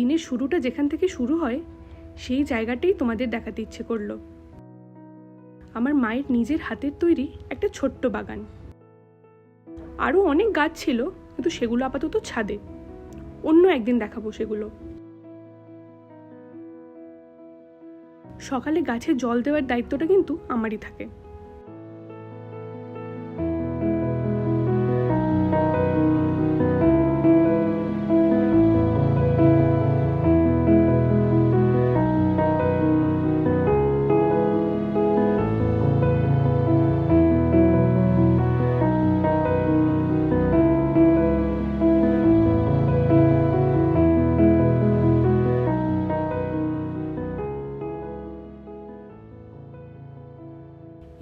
দিনের শুরুটা যেখান থেকে শুরু হয় সেই জায়গাটাই তোমাদের দেখাতে ইচ্ছে করলো। আমার মায়ের নিজের হাতের তৈরি একটা ছোট্ট বাগান। আরও অনেক গাছ ছিল, কিন্তু সেগুলো আপাতত ছাদে, অন্য একদিন দেখাবো সেগুলো। সকালে গাছে জল দেওয়ার দায়িত্বটা কিন্তু আমারই থাকে।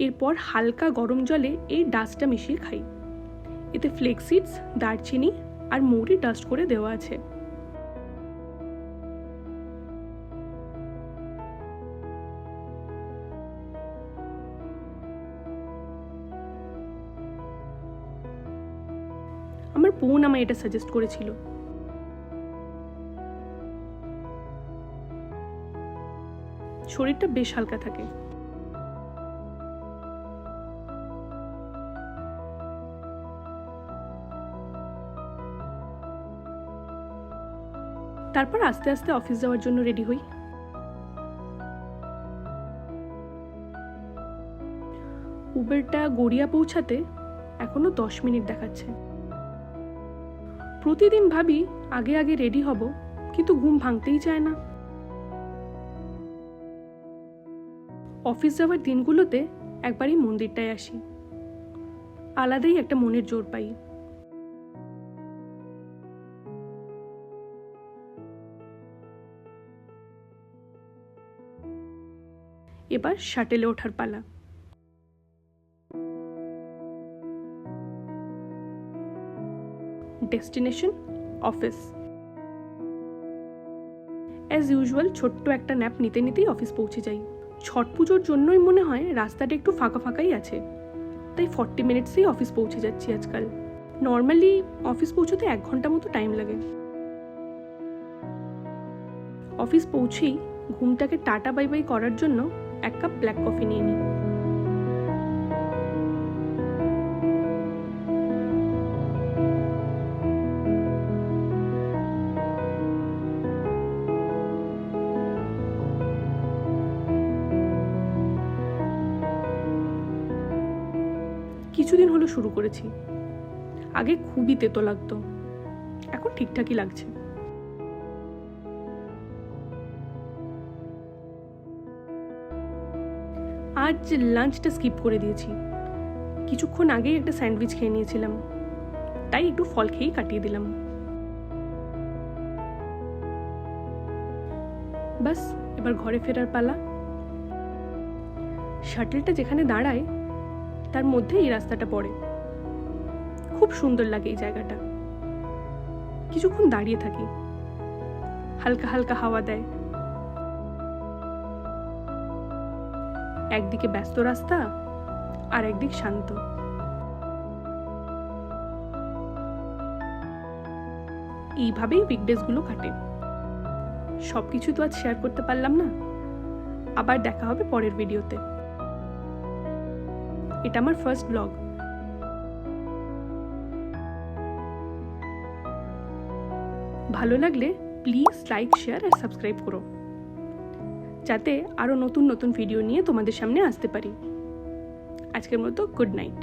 এরপর হালকা গরম জলে এই ডাস্টটা মিশিয়ে খাই। এতে ফ্লেক্স সিডস, দারচিনি আর মৌরি ডাস্ট করে দেওয়া আছে। আমার বোন আমায় এটা সাজেস্ট করেছিল। শরীরটা বেশ হালকা থাকে। তারপর আস্তে আস্তে অফিস যাওয়ার জন্য রেডি হই। উবেরটা গড়িয়া পৌঁছাতে এখনো 10 মিনিট দেখাচ্ছে। প্রতিদিন ভাবি আগে আগে রেডি হব, কিন্তু ঘুম ভাঙতেই চায় না। অফিস যাওয়ার দিনগুলোতে একবারই মন্দিরটায় আসি, আলাদাই একটা মনের জোর পাই। এবার শাটেলে ওঠার পালা। Destination office. অ্যাজ ইউজুয়াল ছোট্ট একটা ন্যাপ নিতে নিতেই অফিস পৌঁছে যাই। ছট পুজোর জন্যই মনে হয় রাস্তাটা একটু ফাঁকা ফাঁকাই আছে, তাই 40 মিনিটসেই অফিস পৌঁছে যাচ্ছি আজকাল। নর্মালি অফিস পৌঁছতে 1 ঘন্টা মতো টাইম লাগে। অফিস পৌঁছেই ঘুমটাকে টাটা বাই বাই করার জন্য 1 কাপ ব্ল্যাক কফি নিয়ে নিই। কিছুদিন হলো শুরু করেছি। আগে খুবই তেতো লাগতো, এখন ঠিকঠাকই লাগছে। আজ লাঞ্চটা স্কিপ করে দিয়েছি। কিছুক্ষণ আগেই একটা স্যান্ডউইচ খেয়ে নিয়েছিলাম, তাই একটু ফল খেয়েই কাটিয়ে দিলাম। বাস এবার ঘরে ফেরার পালা। শাটেলটা যেখানে দাঁড়ায় তার মধ্যে এই রাস্তাটা পড়ে। খুব সুন্দর লাগে এই জায়গাটা। কিছুক্ষণ দাঁড়িয়ে থাকি, হালকা হালকা হাওয়া দেয়। একদিকে ব্যস্ত রাস্তা আর একদিক শান্ত। এইভাবেই উইকডেজগুলো কাটে। সবকিছু তো আজ শেয়ার করতে পারলাম না, আবার দেখা হবে পরের ভিডিওতে। এটা আমার ফার্স্ট ব্লগ। ভালো লাগলে প্লিজ লাইক, শেয়ার আর সাবস্ক্রাইব করো, যাতে আরো নতুন নতুন ভিডিও নিয়ে তোমাদের সামনে আসতে পারি। আজকের মতো গুড নাইট।